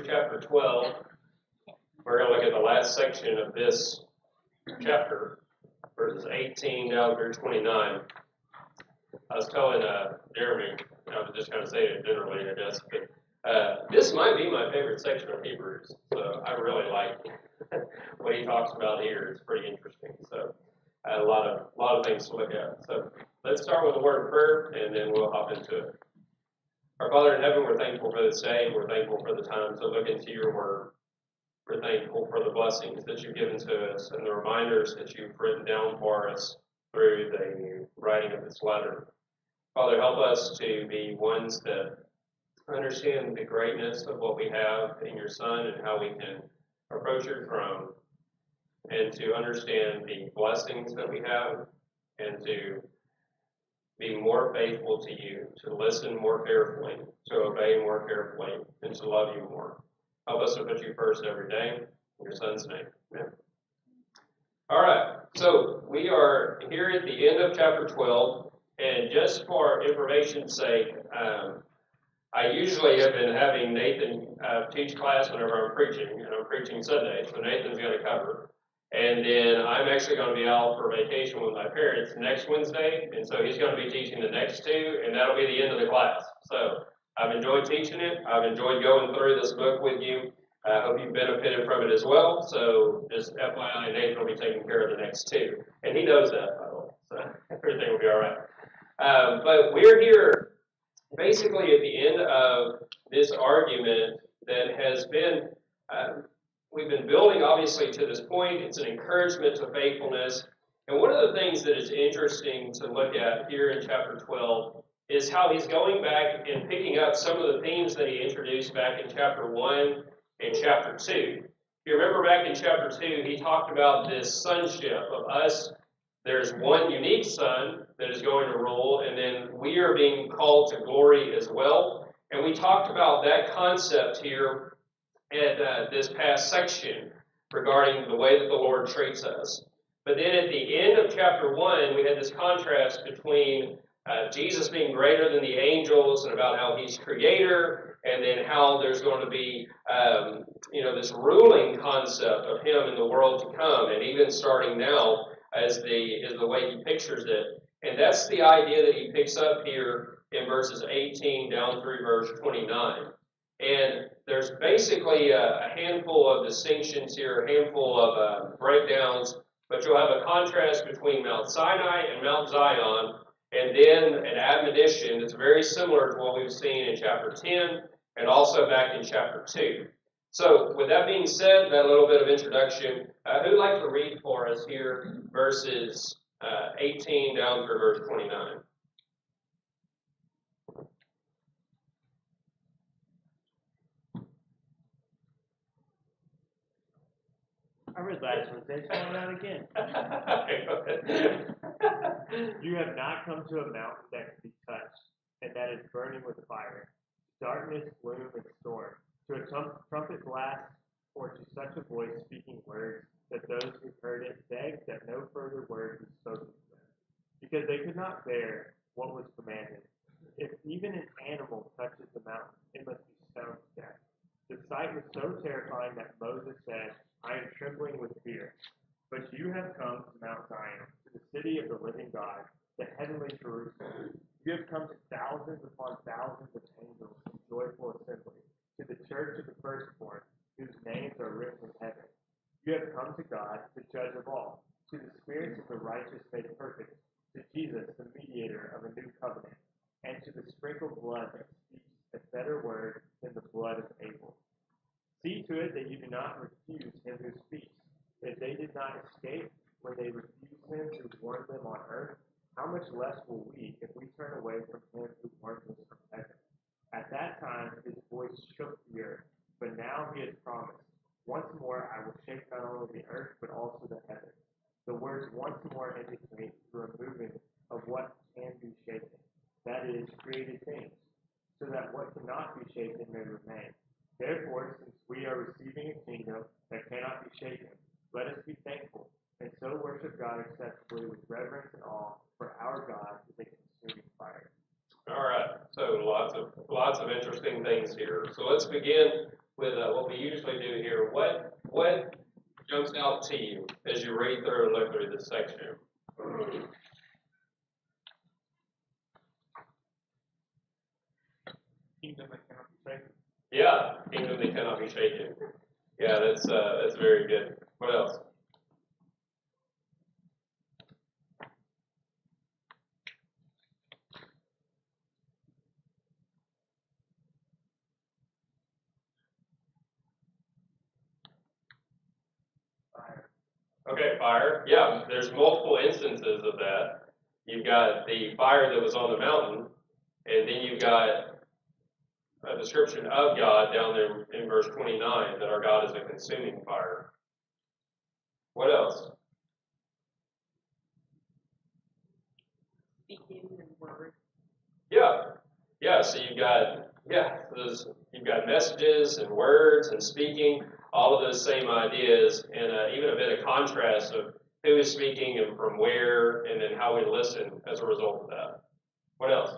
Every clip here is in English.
Chapter 12. We're going to look at the last section of this chapter, verses 18 down through 29. I was telling Jeremy, I was just kind of saying it generally, I guess, but this might be my favorite section of Hebrews. So I really like what he talks about here. It's pretty interesting. So I had a lot of things to look at. So let's start with a word of prayer, and then we'll hop into it. Our Father in heaven, we're thankful for this day. We're thankful for the time to look into your word. We're thankful for the blessings that you've given to us and the reminders that you've written down for us through the writing of this letter. Father, help us to be ones that understand the greatness of what we have in your Son and how we can approach your throne, and to understand the blessings that we have, and to be more faithful to you, to listen more carefully, to obey more carefully, and to love you more. Help us to put you first every day. In your Son's name. Amen. All right. So we are here at the end of chapter 12. And just for information's sake, I usually have been having Nathan teach class whenever I'm preaching, and I'm preaching Sunday. So Nathan's going to cover. And then I'm actually going to be out for vacation with my parents next Wednesday, and so he's going to be teaching the next two, and that'll be the end of the class. So I've enjoyed teaching it. I've enjoyed going through this book with you. I hope you've benefited from it as well. So just FYI, Nathan will be taking care of the next two. And he knows that, by the way, so everything will be all right. But we're here basically at the end of this argument that has been... we've been building, obviously, to this point. It's an encouragement to faithfulness. And one of the things that is interesting to look at here in chapter 12 is how he's going back and picking up some of the themes that he introduced back in chapter 1 and chapter 2. If you remember back in chapter 2, he talked about this sonship of us. There's one unique son that is going to rule, and then we are being called to glory as well. And we talked about that concept here at this past section regarding the way that the Lord treats us. But then at the end of chapter 1, we had this contrast between Jesus being greater than the angels and about how he's creator, and then how there's going to be this ruling concept of him in the world to come, and even starting now as the way he pictures it. And that's the idea that he picks up here in verses 18 down through verse 29. And there's basically a handful of distinctions here, a handful of breakdowns, but you'll have a contrast between Mount Sinai and Mount Zion, and then an admonition that's very similar to what we've seen in chapter 10 and also back in chapter 2. So with that being said, that little bit of introduction, who'd like to read for us here verses 18 down through verse 29? I read last one. Thanks for that again. You have not come to a mountain that can be touched, and that is burning with fire, darkness, gloom, and storm, to a trumpet blast, or to such a voice speaking words that those who heard it begged that no further word be spoken to them, because they could not bear what was commanded. If even an animal touches the mountain, it must be stoned to death. The sight was so terrifying that Moses said, I am trembling with fear. But you have come to Mount Zion, to the city of the living God, the heavenly Jerusalem. You have come to thousands upon thousands of angels in joyful assembly, to the church of the firstborn, whose names are written in heaven. You have come to God, the judge of all, to the spirits of the righteous made perfect, to Jesus, the mediator of a new covenant, and to the sprinkled blood that speaks a better word than the blood of Abel. See to it that you do not refuse him who speaks. If they did not escape when they refused him who warned them on earth, how much less will we if we turn away from him who warned us from heaven? At that time his voice shook the earth, but now he has promised, once more I will shake not only the earth but also the heaven. The words once more indicate the removing of what can be shaken, that is, created things, so that what cannot be shaken may remain. Therefore, since we are receiving a kingdom that cannot be shaken, let us be thankful, and so worship God acceptably with reverence and awe, for our God is a consuming fire. All right, so lots of interesting things here. So let's begin with what we usually do here. What jumps out to you as you read through and look through this section? Kingdom that cannot be shaken. Yeah, kingdom that cannot be shaken. Yeah, that's very good. What else? Fire. Okay, fire. Yeah, there's multiple instances of that. You've got the fire that was on the mountain, and then you've got a description of God down there in verse 29 that our God is a consuming fire. What else? Speaking and word. Yeah. So you've got messages and words and speaking, all of those same ideas, and even a bit of contrast of who is speaking and from where, and then how we listen as a result of that. What else?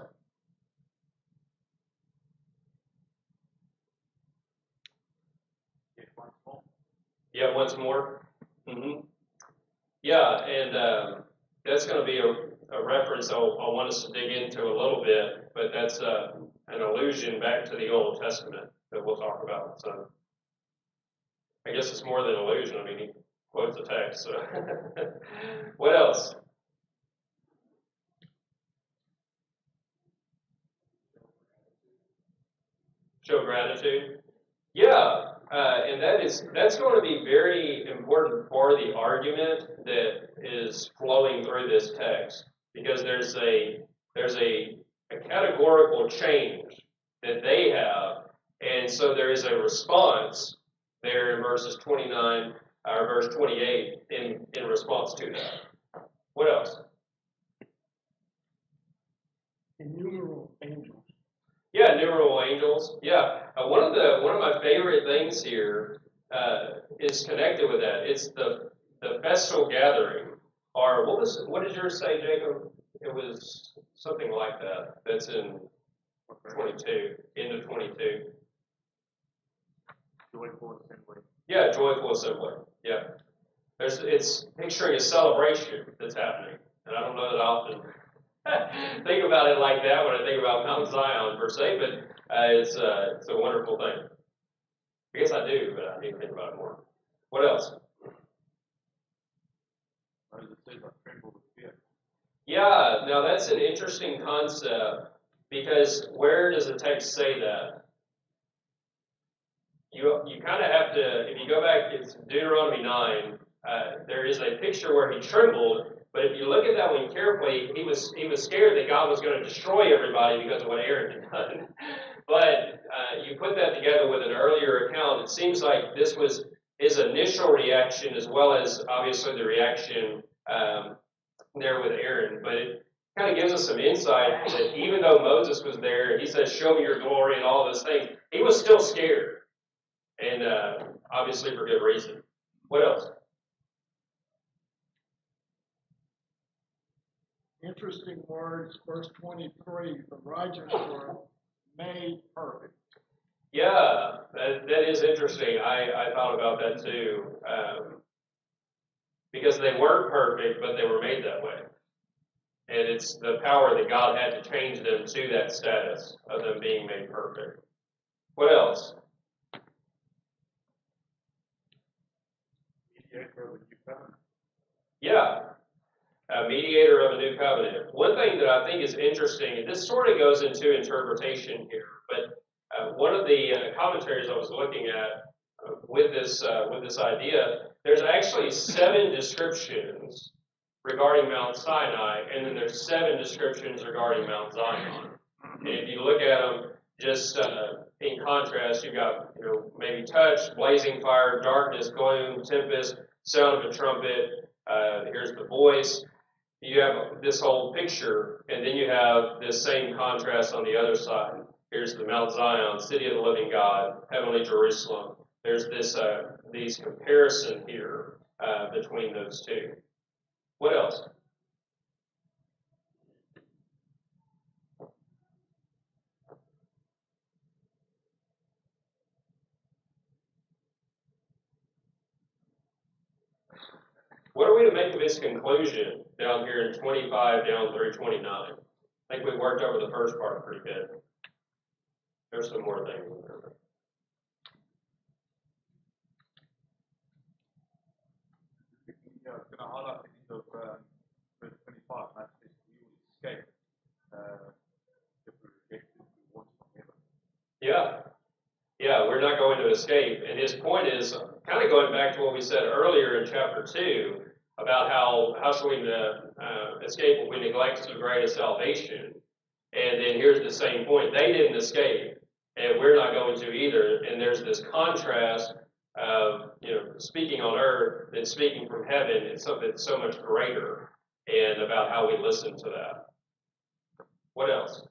Yeah, once more. Mm-hmm. Yeah, and that's going to be a reference I want us to dig into a little bit, but that's an allusion back to the Old Testament that we'll talk about. So I guess it's more than an allusion. I mean, he quotes the text. So. What else? Show gratitude. Yeah, and that's going to be very important for the argument that is flowing through this text, because there's a categorical change that they have, and so there is a response there in verses 29 or verse 28 in response to that. What else? Innumerable angels. Yeah, innumerable angels. Yeah, one of my favorite things here is connected with that. It's the festal gathering, or what did yours say, Jacob? It was something like that. That's in 22, end of 22. Joyful assembly. Yeah, joyful assembly. Yeah, it's picturing a celebration that's happening, and I don't know that I often think about it like that when I think about Mount Zion per se, but it's a wonderful thing. I guess I do, but I need to think about it more. What else? What does it say about tremble with fear? Yeah, now that's an interesting concept, because where does the text say that? You kind of have to, if you go back, it's Deuteronomy 9, there is a picture where he trembled, but if you look at that one carefully, he was scared that God was going to destroy everybody because of what Aaron had done. But you put that together with an earlier account, it seems like this was his initial reaction, as well as obviously the reaction there with Aaron. But it kind of gives us some insight that even though Moses was there, he says, "Show me your glory," and all those things, he was still scared. And obviously for good reason. What else? Interesting words, verse 23, the righteous were made perfect. Yeah, that is interesting. I thought about that too. Because they weren't perfect, but they were made that way. And it's the power that God had to change them to that status of them being made perfect. What else? Mediator of a new covenant. Yeah, a mediator of a new covenant. One thing that I think is interesting, and this sort of goes into interpretation here, but one of the commentaries I was looking at with this idea, there's actually 7 descriptions regarding Mount Sinai, and then there's 7 descriptions regarding Mount Zion. And if you look at them, just in contrast, you've got maybe touch, blazing fire, darkness, gloom, tempest, sound of a trumpet. Here's the voice. You have this whole picture, and then you have this same contrast on the other side. Here's the Mount Zion, city of the living God, heavenly Jerusalem. There's these comparison here between those two. What else? What are we to make of its conclusion down here in 25 down through 29? I think we worked over the first part pretty good. There's some more things in there. It's going to highlight the end of verse 25, and that says we will escape if we reject his rewards from heaven. Yeah, we're not going to escape. And his point is kind of going back to what we said earlier in chapter 2 about how should we escape when we neglect so great a salvation. And then here's the same point. They didn't escape, and we're not going to either. And there's this contrast of, speaking on earth and speaking from heaven. It's something so much greater, and about how we listen to that. What else?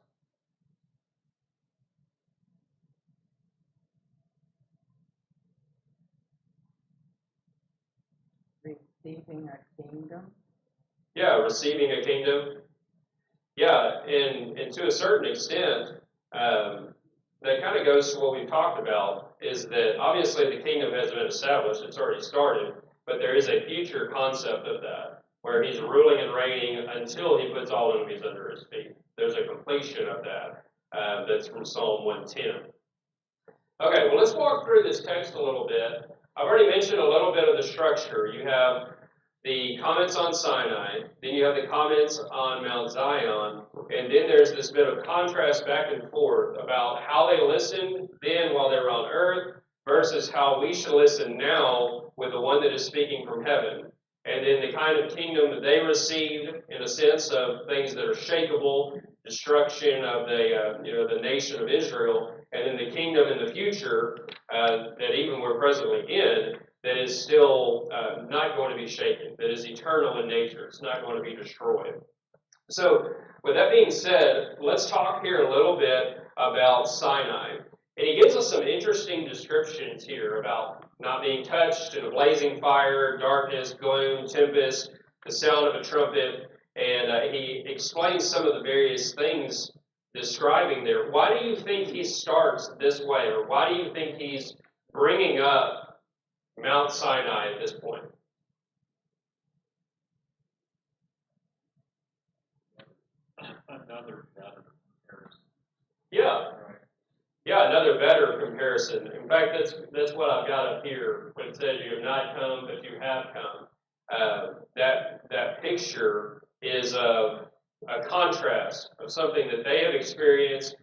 Receiving a kingdom. Yeah, receiving a kingdom. Yeah, and to a certain extent, that kind of goes to what we've talked about, is that obviously the kingdom has been established, it's already started, but there is a future concept of that, where he's ruling and reigning until he puts all enemies under his feet. There's a completion of that. That's from Psalm 110. Okay, well, let's walk through this text a little bit. I've already mentioned a little bit of the structure. You have the comments on Sinai, then you have the comments on Mount Zion, and then there's this bit of contrast back and forth about how they listened then while they were on earth versus how we should listen now with the one that is speaking from heaven. And then the kind of kingdom that they received in a sense of things that are shakeable, destruction of the nation of Israel, and then the kingdom in the future that even we're presently in, that is still not going to be shaken, that is eternal in nature. It's not going to be destroyed. So, with that being said, let's talk here a little bit about Sinai. And he gives us some interesting descriptions here about not being touched, and a blazing fire, darkness, gloom, tempest, the sound of a trumpet, and he explains some of the various things describing there. Why do you think he starts this way, or why do you think he's bringing up Mount Sinai at this point? Another better comparison. Yeah. Yeah, another better comparison. In fact, that's what I've got up here when it says you have not come, but you have come. That picture is of a contrast of something that they have experienced,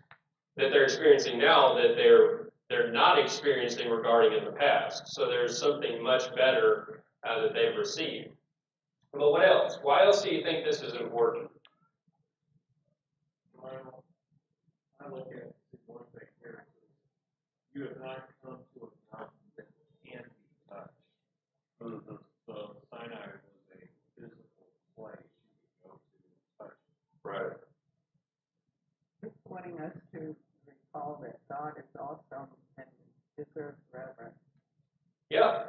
that they're experiencing now, that they're not experiencing regarding in the past. So there's something much better that they've received. But what else? Why else do you think this is important? Well, I look at one thing here. You have not come to a mountain that can be touched. Mm-hmm. So Sinai was a physical place you could go to touch. Right. Just wanting us to recall that God is awesome and deserves reverence. Yeah.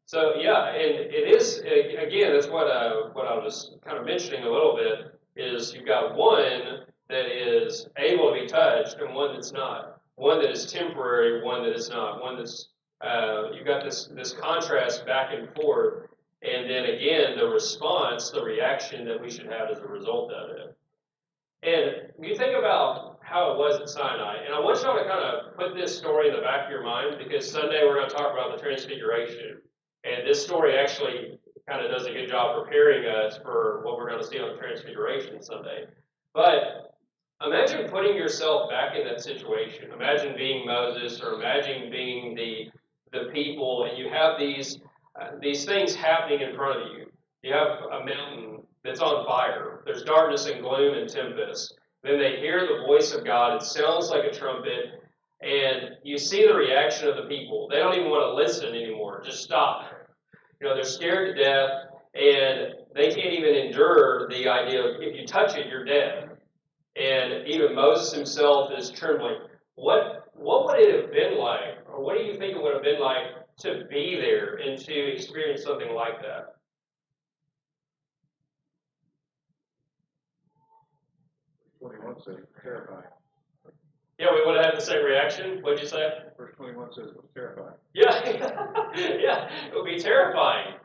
So and it is again. That's what I was kind of mentioning a little bit. Is you've got one that is able to be touched and one that's not. One that is temporary, one that is not. One that's you've got this contrast back and forth, and then again the response, the reaction that we should have as a result of it. And you think about how it was at Sinai, and I want y'all to kind of put this story in the back of your mind, because Sunday we're going to talk about the Transfiguration. And this story actually kind of does a good job preparing us for what we're going to see on the Transfiguration Sunday. But imagine putting yourself back in that situation. Imagine being Moses, or imagine being the people, and you have these things happening in front of you. You have a mountain that's on fire. There's darkness and gloom and tempest. Then they hear the voice of God. It sounds like a trumpet. And you see the reaction of the people. They don't even want to listen anymore. Just stop. They're scared to death, and they can't even endure the idea of if you touch it, you're dead. And even Moses himself is trembling. What would it have been like, or what do you think it would have been like to be there and to experience something like that? Verse 21 says it was terrifying. Yeah, we would have had the same reaction. What'd you say? Verse 21 says it was terrifying. Yeah, yeah, it would be terrifying.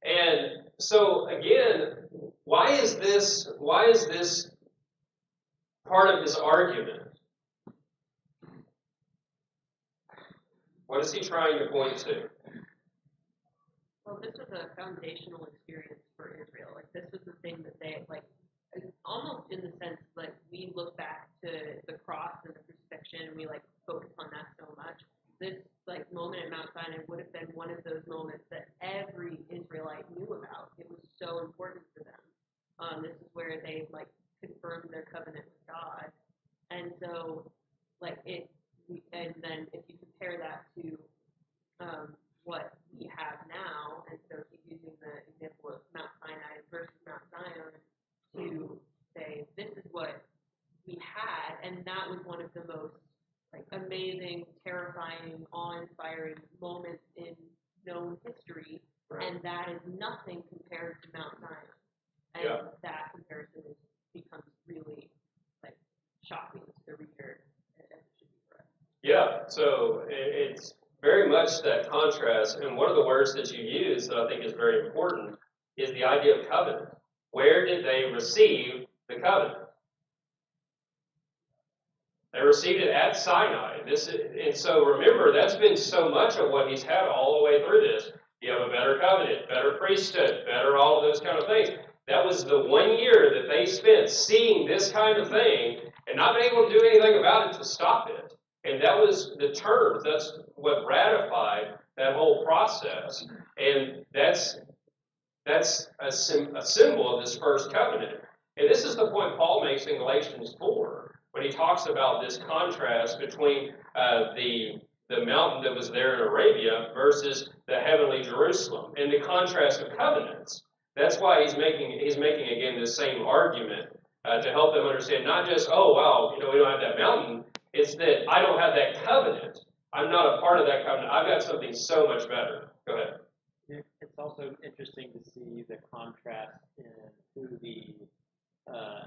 And so again, why is this part of his argument? What is he trying to point to? Well, this was a foundational experience for Israel. Like, this was the thing that they, like, almost in the sense, like, we look back to the cross and the crucifixion, and we, like, focus on that so much. This, like, moment at Mount Sinai would have been one of those moments that every Israelite knew about. It was so important to them. This is where they, like, confirmed their covenant with God. And so, like, and then if you compare that to what we have now, and so he's using the example of Mount Sinai versus Mount Zion to say this is what we had, and that was one of the most like amazing, terrifying, awe-inspiring moments in known history, and that is nothing compared to Mount Zion. And that comparison becomes really like shocking to the reader, and it should be correct. Yeah, so it's very much that contrast, and one of the words that you use that I think is very important is the idea of covenant. Where did they receive the covenant? They received it at Sinai. And so remember, that's been so much of what he's had all the way through this. You have a better covenant, better priesthood, better all of those kind of things. That was the 1 year that they spent seeing this kind of thing and not being able to do anything about it to stop it. And that was the terms. That's what ratified that whole process. And that's a symbol of this first covenant. And this is the point Paul makes in Galatians 4, when he talks about this contrast between the mountain that was there in Arabia versus the heavenly Jerusalem, and the contrast of covenants. That's why he's making again this same argument to help them understand not just, oh wow, we don't have that mountain. It's that I don't have that covenant. I'm not a part of that covenant. I've got something so much better. Go ahead. It's also interesting to see the contrast in who the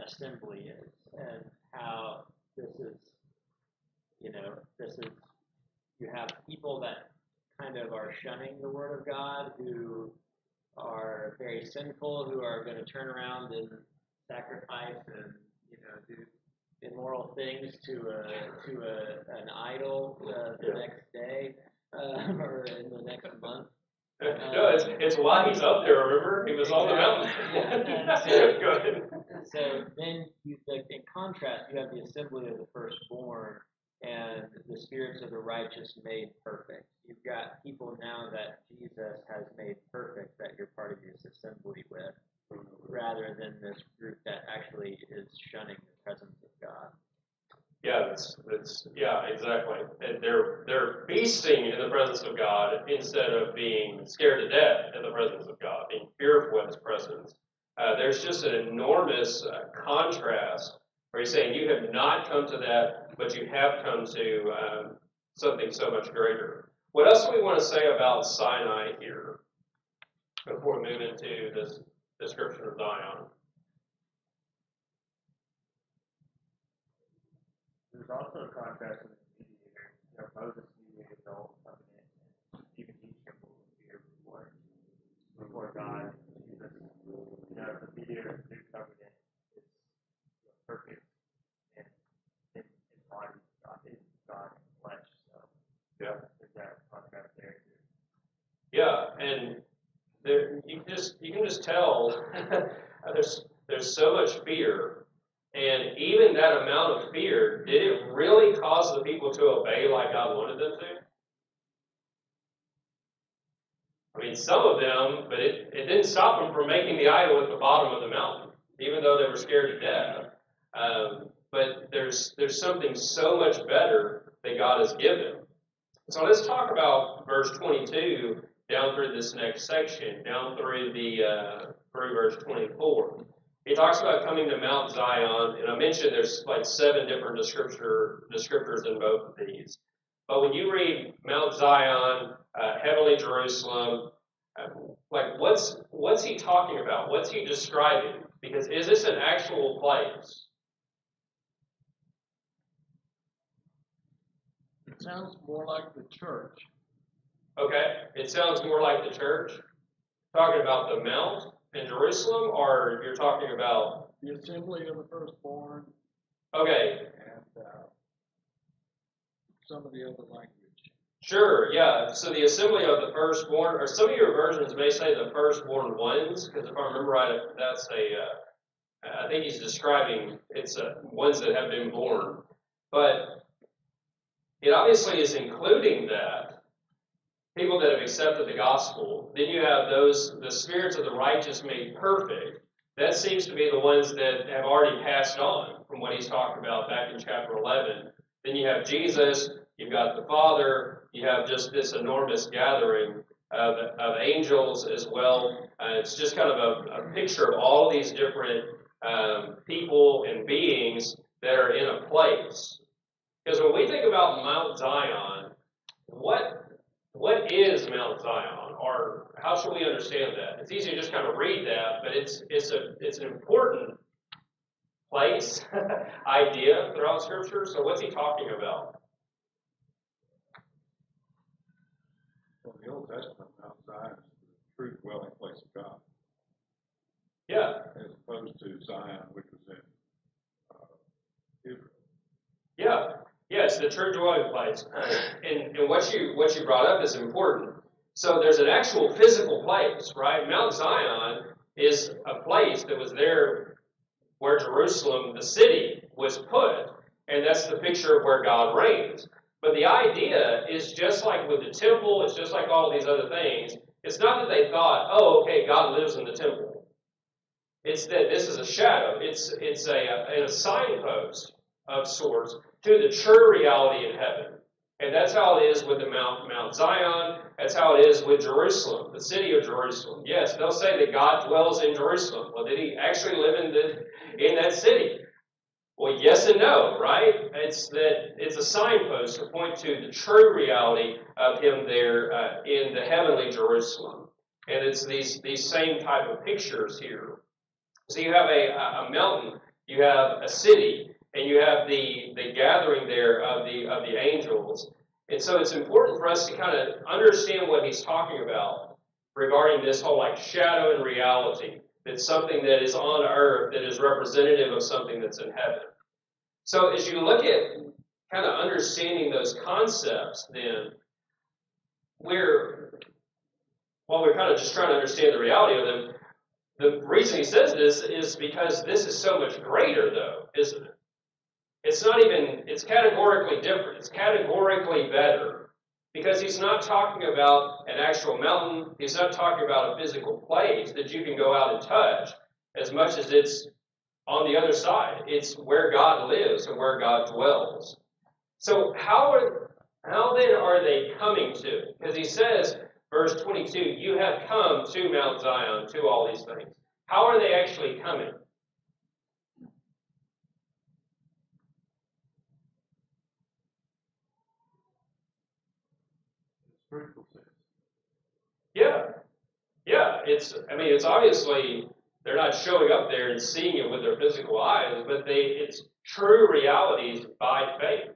assembly is and how this is, you have people that kind of are shunning the Word of God, who are very sinful, who are going to turn around and sacrifice and, do immoral things to an idol the next day or in the next month. No, it's why he's up there, remember? He was on the mountain. Go ahead. So then, in contrast, you have the assembly of the firstborn and the spirits of the righteous made perfect. You've got people now that Jesus has made perfect that you're part of this assembly with, rather than this group that actually is shunning the presence of God. Yeah, exactly. And they're feasting in the presence of God instead of being scared to death in the presence of God, being fearful of His presence. There's just an enormous contrast where he's saying you have not come to that, but you have come to something so much greater. What else do we want to say about Sinai here before we move into this description of Zion? There's also a contrast with the mediator. Moses mediated the old covenant, and even he trembled with fear before God. Jesus, the mediator of the new covenant is perfect and in body, God in flesh. So there's that contrast there too. Yeah, and you can just tell there's so much fear. And even that amount of fear, did it really cause the people to obey like God wanted them to? I mean, some of them, but it didn't stop them from making the idol at the bottom of the mountain, even though they were scared to death. But there's something so much better that God has given. So let's talk about verse 22 down through this next section, down through through verse 24. He talks about coming to Mount Zion, and I mentioned there's like 7 different descriptors in both of these. But when you read Mount Zion, heavenly Jerusalem, like what's he talking about? What's he describing? Because is this an actual place? It sounds more like the church. Okay, it sounds more like the church. talking about the Mount in Jerusalem, or you're talking about? The assembly of the firstborn Okay, and some of the other language. sure, yeah. So the assembly of the firstborn, or some of your versions may say the firstborn ones, because if I remember right, that's I think he's describing it's ones that have been born, but it obviously is including that people that have accepted the gospel. Then you have the spirits of the righteous made perfect. That seems to be the ones that have already passed on from what he's talked about back in chapter 11. Then you have Jesus, you've got the Father, you have just this enormous gathering of angels as well. It's just kind of a picture of all these different people and beings that are in a place. Because when we think about Mount Zion, what is Mount Zion, or how should we understand that? It's easy to just kind of read that, but it's an important place, idea throughout Scripture. So what's he talking about? Well, in the Old Testament, Mount Zion is the true dwelling place of God, Yeah, as opposed to Zion, which was in Israel. yeah, it's the true dwelling place. And what you brought up is important. So there's an actual physical place, right? Mount Zion is a place that was there where Jerusalem, the city, was put. And that's the picture of where God reigns. But the idea is just like with the temple, it's just like all these other things. It's not that they thought, oh, okay, God lives in the temple. It's that this is a shadow. It's a signpost of sorts to the true reality in heaven. And that's how it is with the Mount Zion. That's how it is with Jerusalem, the city of Jerusalem. Yes, they'll say that God dwells in Jerusalem. Well, did he actually live in that city? Well, yes and no, right? It's a signpost to point to the true reality of him there in the heavenly Jerusalem. And it's these same type of pictures here. So you have a mountain, you have a city, and you have the gathering there of the angels. And so it's important for us to kind of understand what he's talking about regarding this whole like shadow and reality. That's something that is on earth that is representative of something that's in heaven. So as you look at kind of understanding those concepts, then while we're kind of just trying to understand the reality of them, the reason he says this is because this is so much greater, though, isn't it? It's categorically different. It's categorically better. Because he's not talking about an actual mountain. He's not talking about a physical place that you can go out and touch as much as it's on the other side. It's where God lives and where God dwells. So how then are they coming to? Because he says, verse 22, you have come to Mount Zion, to all these things. How are they actually coming? Spiritual sense. Yeah. It's obviously they're not showing up there and seeing it with their physical eyes, but it's true realities by faith.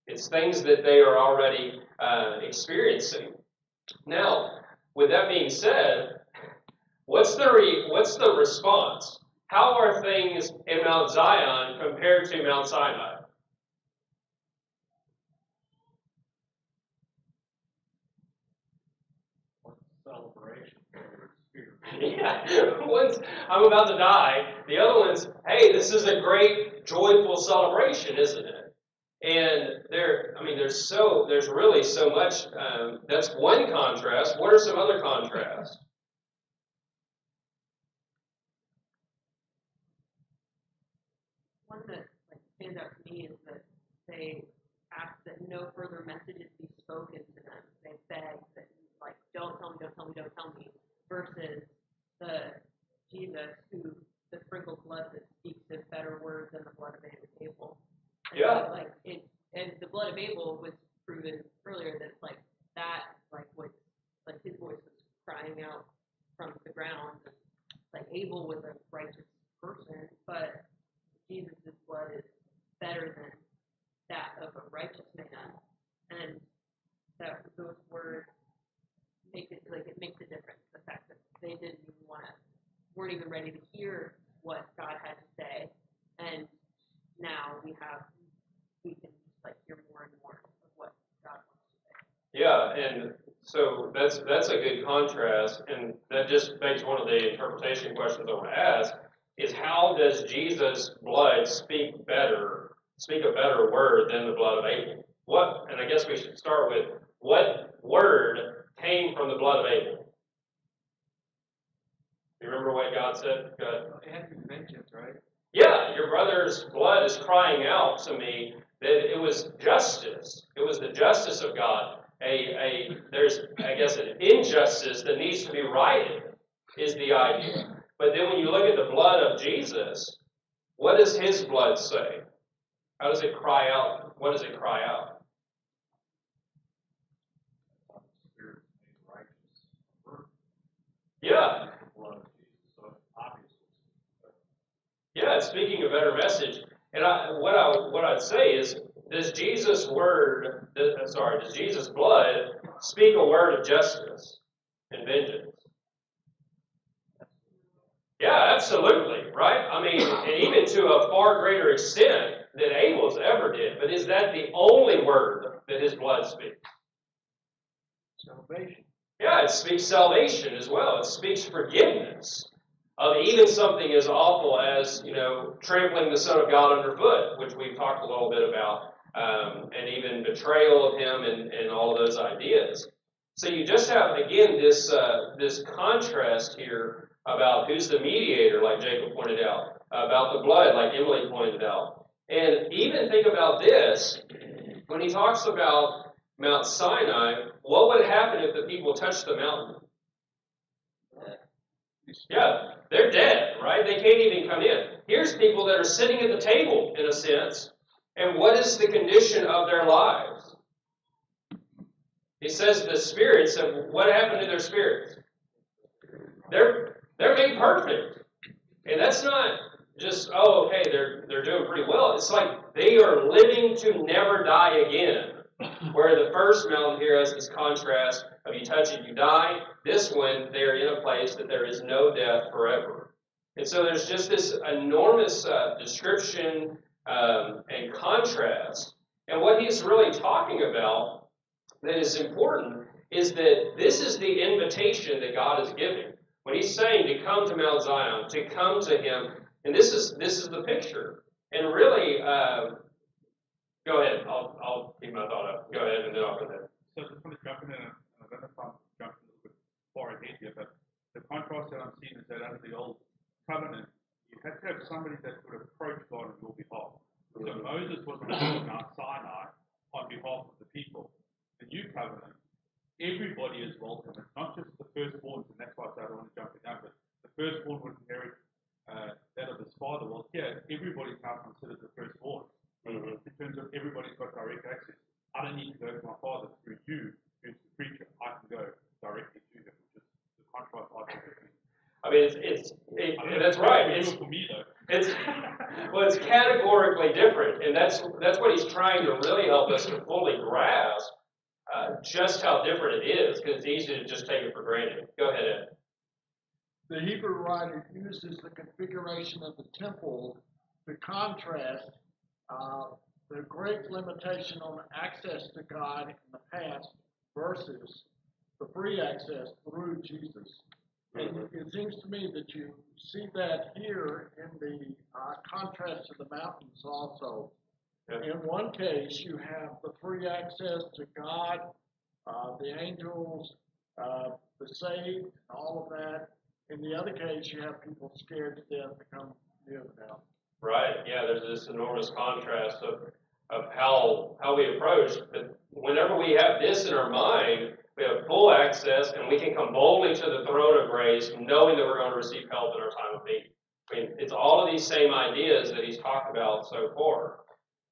It's things that they are already experiencing. Now, with that being said, what's the response? How are things in Mount Zion compared to Mount Sinai? Celebration. Yeah, one's I'm about to die. The other one's, hey, this is a great, joyful celebration, isn't it? And there's really so much. That's one contrast. What are some other contrasts? One that stands out to me is that they ask that no further messages be spoken to them. They beg that don't tell me, versus the Jesus who the sprinkled blood that speaks of better words than the blood of Abel. And Yeah. so, and the blood of Abel was proven earlier that his voice was crying out from the ground. Abel was a righteous person, but Jesus' blood is better than that of a righteous man, and that those words make it makes a difference. The fact that weren't even ready to hear what God had to say, and now we can like hear more and more of what God wants to say. Yeah, and so that's a good contrast, and that just begs one of the interpretation questions I want to ask, is how does Jesus' blood speak a better word than the blood of Abel? And I guess we should start with, what word came from the blood of Abel? You remember what God said? Go ahead. It had to be vengeance, right? Yeah, your brother's blood is crying out to me that it was justice. It was the justice of God. There's, I guess, an injustice that needs to be righted, is the idea. But then when you look at the blood of Jesus, what does his blood say? How does it cry out? What does it cry out? Spirit made righteous. Yeah. The blood of Jesus, so obviously. Yeah, it's speaking a better message. And what I'd say is, does Jesus' blood speak a word of justice and vengeance? Yeah, absolutely, right? I mean, and even to a far greater extent than Abel's ever did. But is that the only word that his blood speaks? Salvation. Yeah, it speaks salvation as well. It speaks forgiveness of even something as awful as, trampling the Son of God underfoot, which we've talked a little bit about, and even betrayal of him and all of those ideas. So you just have, again, this contrast here about who's the mediator, like Jacob pointed out, about the blood, like Emily pointed out. And even think about this, when he talks about Mount Sinai, what would happen if the people touched the mountain? Yeah, they're dead, right? They can't even come in. Here's people that are sitting at the table, in a sense, and what is the condition of their lives? He says the spirits, and what happened to their spirits? They're made perfect. And that's not just, okay, they're doing pretty well. It's like they are living to never die again. Where the first mountain here has this contrast of you touch it, you die. This one, they're in a place that there is no death forever. And so there's just this enormous description and contrast. And what he's really talking about that is important is that this is the invitation that God is giving. When he's saying to come to Mount Zion, to come to him, and this is the picture. And really, go ahead. I'll keep my thought up. Go ahead, and then I'll go ahead. So just want to jump in, and I don't know if I'm jumping a little bit far ahead here, but the contrast that I'm seeing is that under the old covenant, you had to have somebody that would approach God on your behalf. So Moses was on Mount Sinai on behalf of the people. The new covenant, everybody is welcome. It's not just the firstborns, and that's why I don't want to jump in now, but the firstborn would inherit that of his father. Well, here, everybody's now considered the firstborn. In terms of everybody's got direct access. I don't need to go to my father through you, who's the preacher. I can go directly to him, which is the contrast I think. I mean, that's right. It's for me though. It's categorically different, and that's what he's trying to really help us to fully grasp just how different it is, because it's easy to just take it for granted. Go ahead, Ed. The Hebrew writer uses the configuration of the temple to contrast the great limitation on access to God in the past versus the free access through Jesus. And it seems to me that you see that here in the contrast to the mountains also. In one case, you have the free access to God, the angels, the saved, and all of that. In the other case, you have people scared to death to come near the mountain. Right. Yeah, there's this enormous contrast of how we approach. But whenever we have this in our mind, we have full access, and we can come boldly to the throne of grace, knowing that we're going to receive help in our time of need. I mean, it's all of these same ideas that he's talked about so far.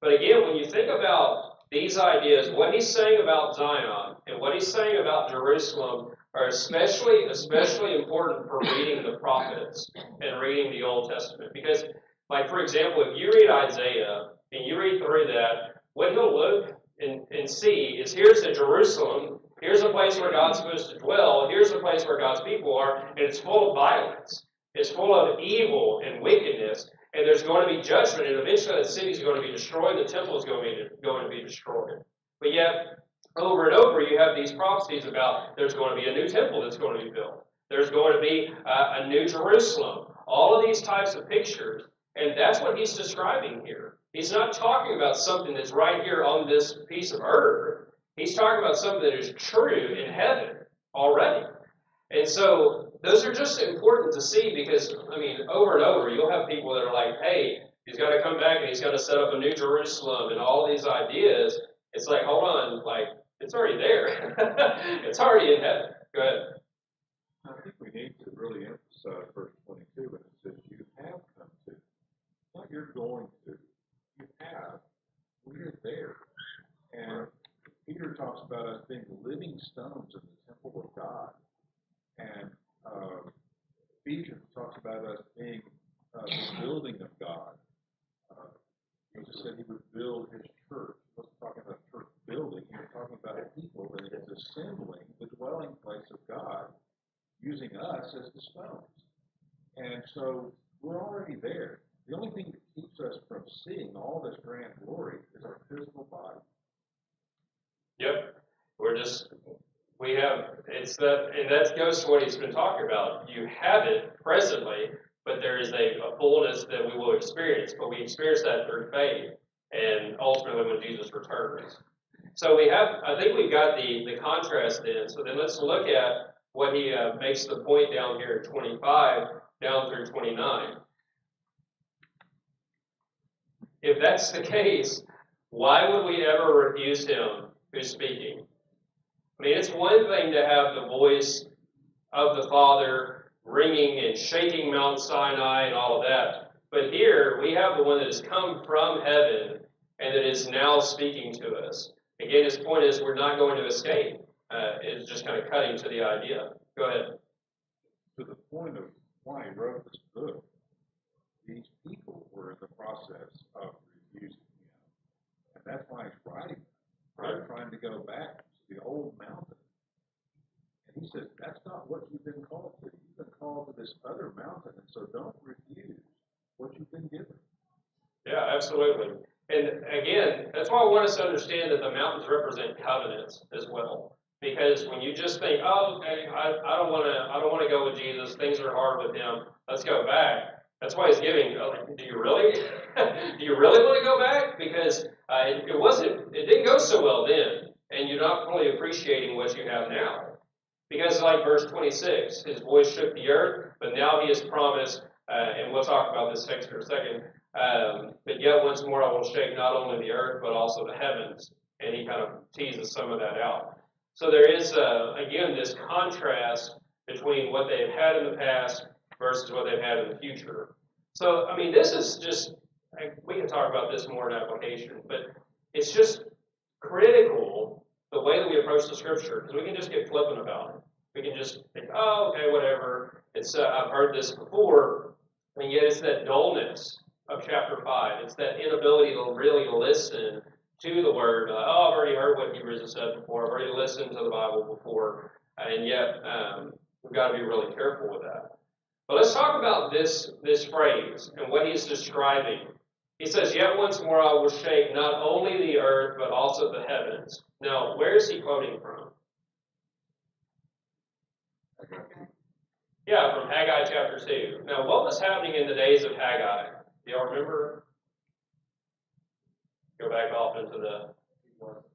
But again, when you think about these ideas, what he's saying about Zion and what he's saying about Jerusalem are especially important for reading the prophets and reading the Old Testament. Because, like, for example, if you read Isaiah and you read through that, what he'll look and see is here's the Jerusalem, here's a place where God's supposed to dwell, here's a place where God's people are, and it's full of violence. It's full of evil and wickedness, and there's going to be judgment, and eventually the city is going to be destroyed, and the temple is going to be destroyed. But yet, over and over, you have these prophecies about there's going to be a new temple that's going to be built. There's going to be a new Jerusalem. All of these types of pictures, and that's what he's describing here. He's not talking about something that's right here on this piece of earth. He's talking about something that is true in heaven already. And so those are just important to see because, I mean, over and over, you'll have people that are like, hey, he's got to come back and he's got to set up a new Jerusalem and all these ideas. It's like, hold on, like, it's already there. It's already in heaven. Go ahead. I think we need to really emphasize verse 22 when it says, you have come to. Not you're going to. You have. We're there. And Peter talks about us being living stones in the temple of God. And Ephesians talks about us being the building of God. Jesus said he would build his church. He wasn't talking about church building. He was talking about people and his assembling the dwelling place of God, using us as the stones. And so we're already there. The only thing that keeps us from seeing all this grand glory is our physical body. Yep. And that goes to what he's been talking about. You have it presently, but there is a fullness that we will experience. But we experience that through faith and ultimately when Jesus returns. So I think we've got the contrast in. So then let's look at what he makes the point down here at 25 down through 29. If that's the case, why would we ever refuse him who's speaking? I mean, it's one thing to have the voice of the Father ringing and shaking Mount Sinai and all of that. But here, we have the one that has come from heaven and that is now speaking to us. Again, his point is we're not going to escape. It's just kind of cutting to the idea. Go ahead. To the point of why he wrote this book, these people were in the process of refusing him. And that's why he's writing. They're trying to go back to the old mountain. And he says, that's not what you've been called to. You've been called to this other mountain, and so don't refuse what you've been given. Yeah, absolutely. And again, that's why I want us to understand that the mountains represent covenants as well. Because when you just think, oh, okay, I don't want to go with Jesus. Things are hard with him. Let's go back. That's why he's giving. Do you really? Do you really want to go back? Because it didn't go so well then, and you're not fully appreciating what you have now. Because like verse 26, his voice shook the earth, but now he has promised, and we'll talk about this text for a second. But yet once more I will shake not only the earth but also the heavens, and he kind of teases some of that out. So there is again this contrast between what they've had in the past versus what they've had in the future. So, I mean, this is just, we can talk about this more in application, but it's just critical the way that we approach the scripture, because we can just get flippant about it. We can just think, oh, okay, whatever. It's I've heard this before, and yet it's that dullness of chapter 5. It's that inability to really listen to the word. I've already heard what Hebrews has said before. I've already listened to the Bible before, and yet we've got to be really careful with that. But let's talk about this phrase and what he's describing. He says, yet once more I will shake not only the earth, but also the heavens. Now, where is he quoting from? Yeah, from Haggai chapter 2. Now, what was happening in the days of Haggai? Do y'all remember? Go back off into the...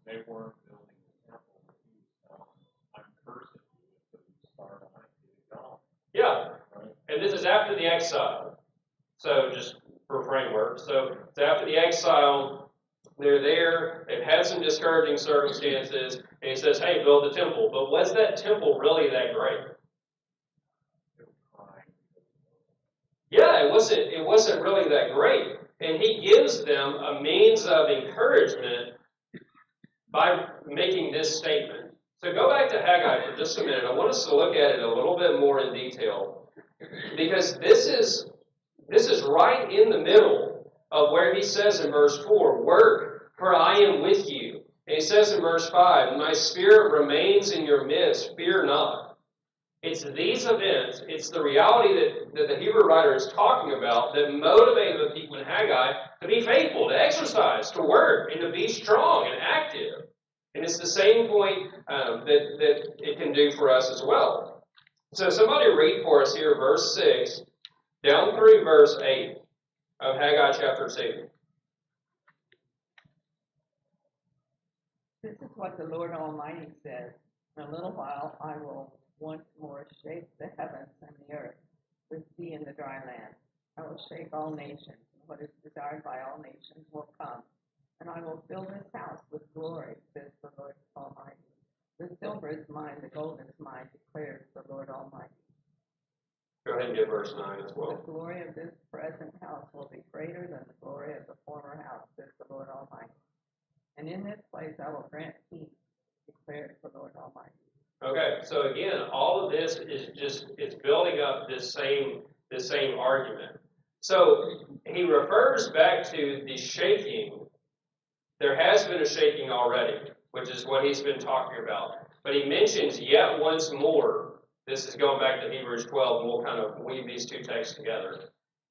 They weren't building the temple. I'm cursing you if you start on it. Yeah, and this is after the exile. So just for framework. So it's after the exile. They're there. They've had some discouraging circumstances. And he says, hey, build the temple. But was that temple really that great? Yeah, it wasn't really that great. And he gives them a means of encouragement by making this statement. So go back to Haggai for just a minute. I want us to look at it a little bit more in detail. Because this is right in the middle of where he says in verse 4, work, for I am with you. And he says in verse 5, my spirit remains in your midst, fear not. It's these events, it's the reality that the Hebrew writer is talking about that motivated the people in Haggai to be faithful, to exercise, to work, and to be strong and active. And it's the same point that it can do for us as well. So somebody read for us here verse 6 down through verse 8 of Haggai chapter 2. This is what the Lord Almighty says. In a little while I will once more shake the heavens and the earth, the sea and the dry land. I will shake all nations, and what is desired by all nations will come. And I will fill this house with glory, says the Lord Almighty. The silver is mine, the gold is mine, declares the Lord Almighty. Go ahead and get verse 9 as well. The glory of this present house will be greater than the glory of the former house, says the Lord Almighty. And in this place I will grant peace, declares the Lord Almighty. Okay, so again, all of this is it's building up this same argument. So he refers back to the shaking. There has been a shaking already, which is what he's been talking about. But he mentions yet once more. This is going back to Hebrews 12, and we'll kind of weave these two texts together.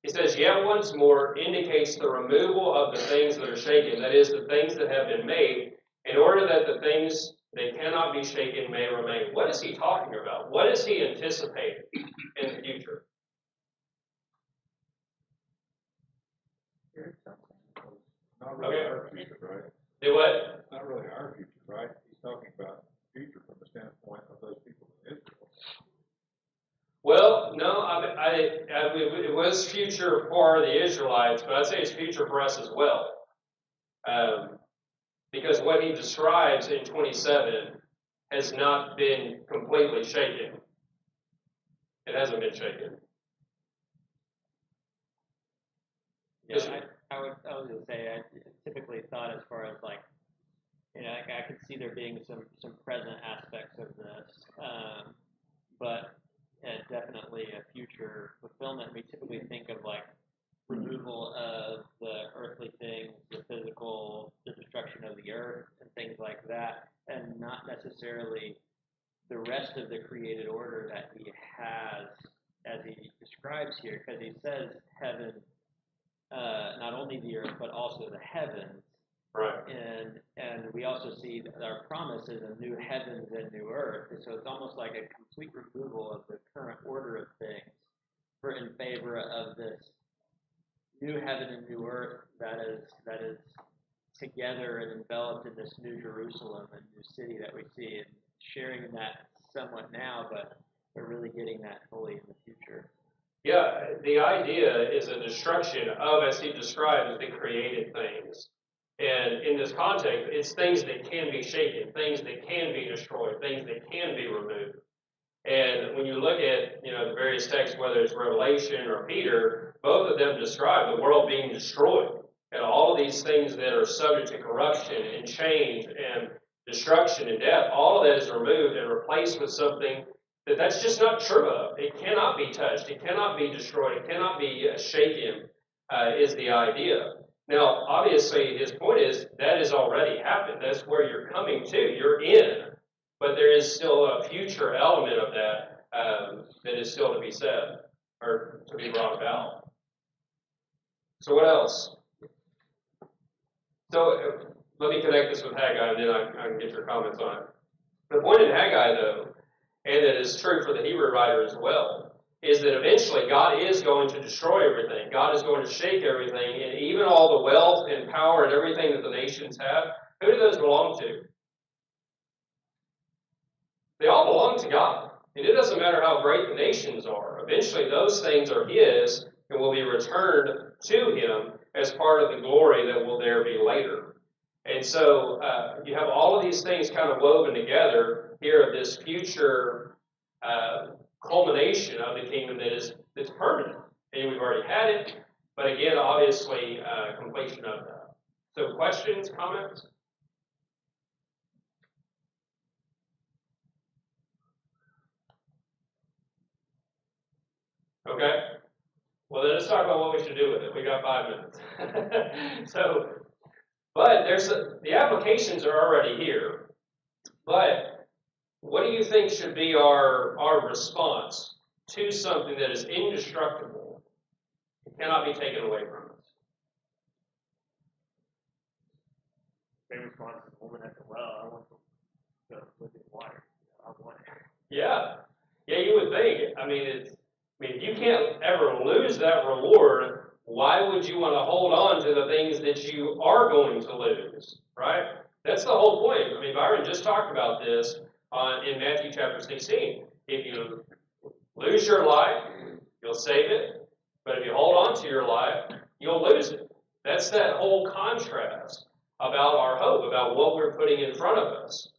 He says, yet once more indicates the removal of the things that are shaken, that is, the things that have been made, in order that the things that cannot be shaken may remain. What is he talking about? What is he anticipating in the future? Not really our future, right? Do what? Not really our future, right? He's talking about future from the standpoint of those people in Israel. Well, no, it was future for the Israelites, but I'd say it's future for us as well. Because what he describes in 27 has not been completely shaken. It hasn't been shaken. Yeah, I was going to say, I typically thought as far as like, I could see there being some present aspects of this, but definitely a future fulfillment. We typically think of like removal of the earthly things, the destruction of the earth and things like that, and not necessarily the rest of the created order that he has as he describes here, because he says heaven, not only the earth, but also the heavens. Right. And we also see that our promise is a new heavens and new earth. And so it's almost like a complete removal of the current order of things in favor of this new heaven and new earth that is together and enveloped in this new Jerusalem and new city that we see, and sharing in that somewhat now, but we're really getting that fully in the future. Yeah, the idea is a destruction of, as he describes, the created things. And in this context, it's things that can be shaken, things that can be destroyed, things that can be removed. And when you look at, the various texts, whether it's Revelation or Peter, both of them describe the world being destroyed. And all of these things that are subject to corruption and change and destruction and death, all of that is removed and replaced with something that's just not true of. It cannot be touched. It cannot be destroyed. It cannot be shaken, is the idea. Now, obviously, his point is that has already happened. That's where you're coming to. You're in. But there is still a future element of that that is still to be said or to be brought about. So what else? So let me connect this with Haggai, and then I can get your comments on it. The point in Haggai, though, and that is true for the Hebrew writer as well, is that eventually God is going to destroy everything. God is going to shake everything, and even all the wealth and power and everything that the nations have. Who do those belong to? They all belong to God. And it doesn't matter how great the nations are. Eventually those things are His and will be returned to Him as part of the glory that will there be later. And so you have all of these things kind of woven together here of this future culmination of the kingdom that's permanent. And we've already had it, but again, obviously, completion of that. So questions, comments? Okay. Well, then let's talk about what we should do with it. We got 5 minutes. But the applications are already here. But what do you think should be our response to something that is indestructible and cannot be taken away from us? Same response to the woman at the well. I want the living water. I want it. Yeah. Yeah, you would think. I mean, if you can't ever lose that reward, why would you want to hold on to the things that you are going to lose, right? That's the whole point. I mean, Byron just talked about this in Matthew chapter 16. If you lose your life, you'll save it. But if you hold on to your life, you'll lose it. That's that whole contrast about our hope, about what we're putting in front of us.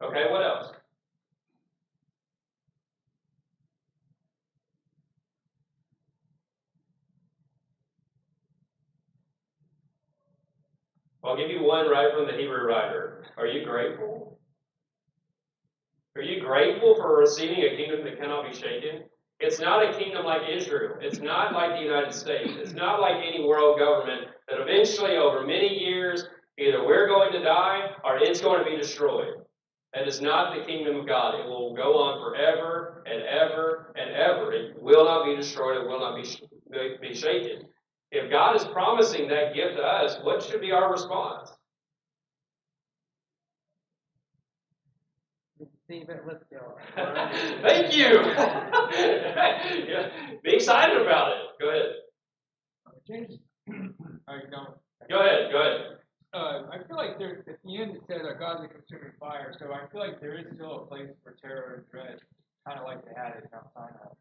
Okay, what else? I'll give you one right from the Hebrew writer. Are you grateful? Are you grateful for receiving a kingdom that cannot be shaken? It's not a kingdom like Israel. It's not like the United States. It's not like any world government that eventually, over many years, either we're going to die or it's going to be destroyed. That is not the kingdom of God. It will go on forever and ever and ever. It will not be destroyed. It will not be shaken. If God is promising that gift to us, what should be our response? Receive it with joy. Thank you. Yeah. Be excited about it. Go ahead. James, how you doing? Go ahead. I feel like there, at the end it says our God's a consuming fire, so I feel like there is still a place for terror and dread, kind of like they had it in Mount Sinai.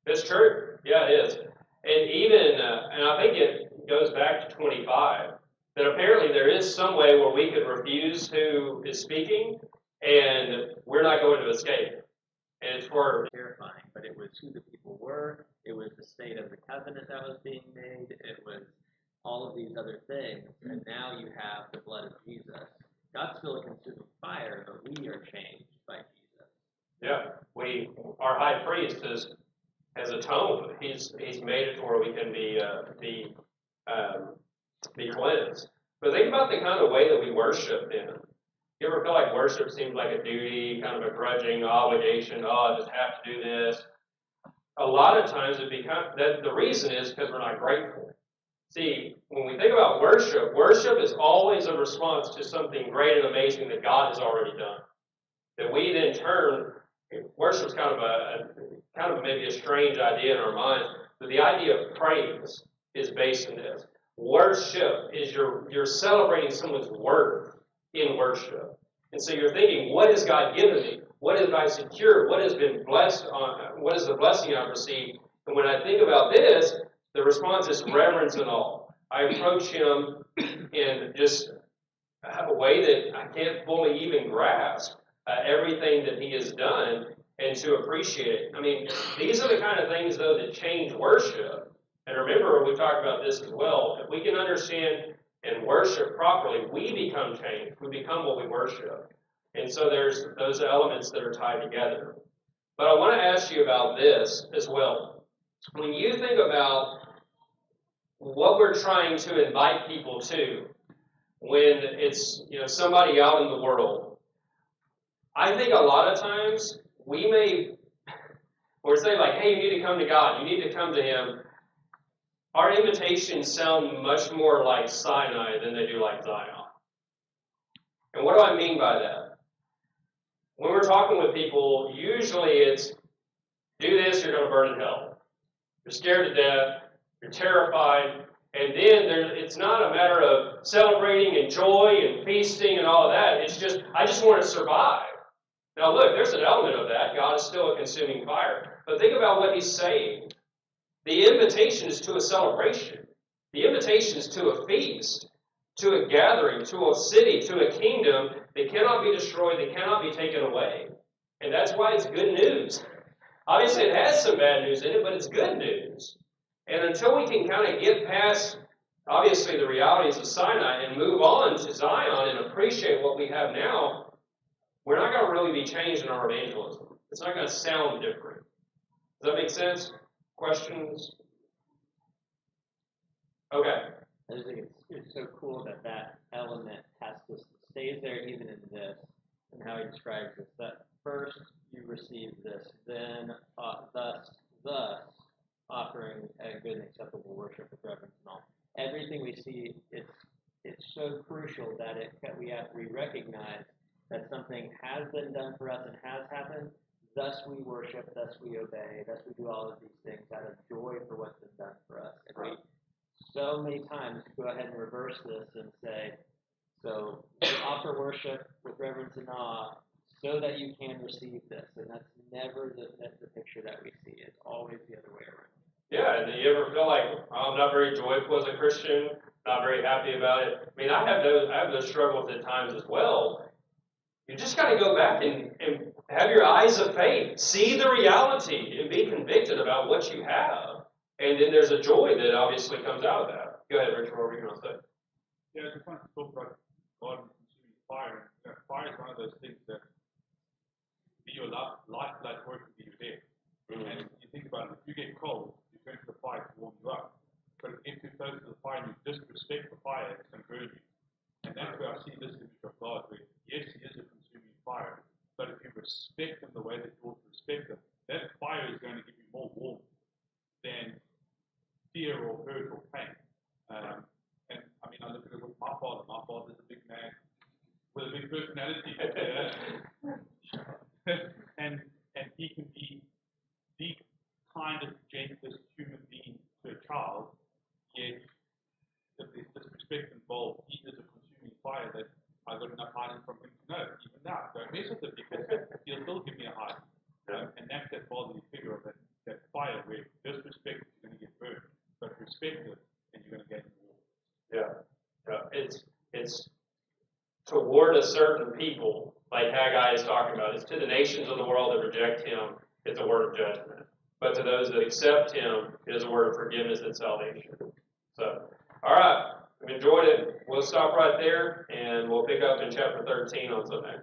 That's true. Yeah, it is. And even, and I think it goes back to 25, that apparently there is some way where we could refuse who is speaking, and we're not going to escape. And it's for Terrifying, but it was who the people were. It was the state of the covenant that was being made. It was all of these other things, and now you have the blood of Jesus. God's still a consuming fire, but we are changed by Jesus. yeah, our high priest has atoned. He's made it to where we can be cleansed. But think about the kind of way that we worship then. You ever feel like worship seems like a duty, kind of a grudging obligation? Oh, I just have to do this. A lot of times the reason is because we're not grateful. See, when we think about worship, worship is always a response to something great and amazing that God has already done. That we then turn, worship's kind of maybe a strange idea in our minds, but the idea of praise is based in this. Worship is you're celebrating someone's worth in worship. And so you're thinking, what has God given me? What have I secured? What has been blessed on? What is the blessing I've received? And when I think about this, the response is reverence and awe. I approach Him in just a way that I can't fully even grasp everything that He has done and to appreciate it. I mean, these are the kind of things, though, that change worship. And remember, we talked about this as well. If we can understand and worship properly, we become changed. We become what we worship. And so there's those elements that are tied together. But I want to ask you about this as well. When you think about what we're trying to invite people to, when it's somebody out in the world, I think a lot of times we're saying like, hey, you need to come to God. You need to come to Him. Our invitations sound much more like Sinai than they do like Zion. And what do I mean by that? When we're talking with people, usually it's, do this, you're going to burn in hell. You're scared to death. You're terrified. And then it's not a matter of celebrating and joy and feasting and all of that. It's just, I just want to survive. Now look, there's an element of that. God is still a consuming fire. But think about what He's saying. The invitation is to a celebration. The invitation is to a feast, to a gathering, to a city, to a kingdom that cannot be destroyed, that cannot be taken away. And that's why it's good news. Obviously, it has some bad news in it, but it's good news. And until we can kind of get past, obviously, the realities of Sinai and move on to Zion and appreciate what we have now, we're not going to really be changed in our evangelism. It's not going to sound different. Does that make sense? Questions? Okay. I just think it's so cool that element stays there even in this, and how he describes this. That first you receive this, then thus offering a good and acceptable worship with reverence and all. Everything we see, it's so crucial that we recognize that something has been done for us and has happened. Thus we worship, thus we obey, thus we do all of these things out of joy for what's been done for us. And we so many times go ahead and reverse this and say, so we offer worship with reverence and awe so that you can receive this. And that's never the picture that we see. It's always the other way around. Yeah, and you ever feel like, I'm not very joyful as a Christian, not very happy about it? I mean, I have those struggles at times as well. You just got to go back and have your eyes of faith, see the reality, and be convicted about what you have. And then there's a joy that obviously comes out of that. Go ahead, Richard, what were you going to say? Yeah, I just wanted to talk about God and consuming fire. And fire is one of those things that be your lifeblood or it can be your death. And you think about it, if you get cold, you turn to the fire to warm you up. But if you're close to the fire and you disrespect the fire, it's going to burn you. And that's where I see this image of God, where yes, he is a consuming fire, but if you respect him the way that you ought to respect him, that fire is going to give you more warmth than fear or hurt or pain. And I mean, I look at it with my father. My father's a big man with a big personality. and he can be the kindest, gentlest human being to a child, yet if there's disrespect involved, he is a consuming fire that I got enough hiding from him to know. Even now, don't mess with it because he'll still give me a hiding. And that's that fatherly figure of that fire where disrespect is going to get burned, but respect it and you're going to gain more. Yeah. It's toward a certain people, like Haggai is talking about. It's to the nations of the world that reject him, it's a word of judgment. But to those that accept him, it is a word of forgiveness and salvation. So, all right, we enjoyed it. We'll stop right there, and we'll pick up in chapter 13 on Sunday.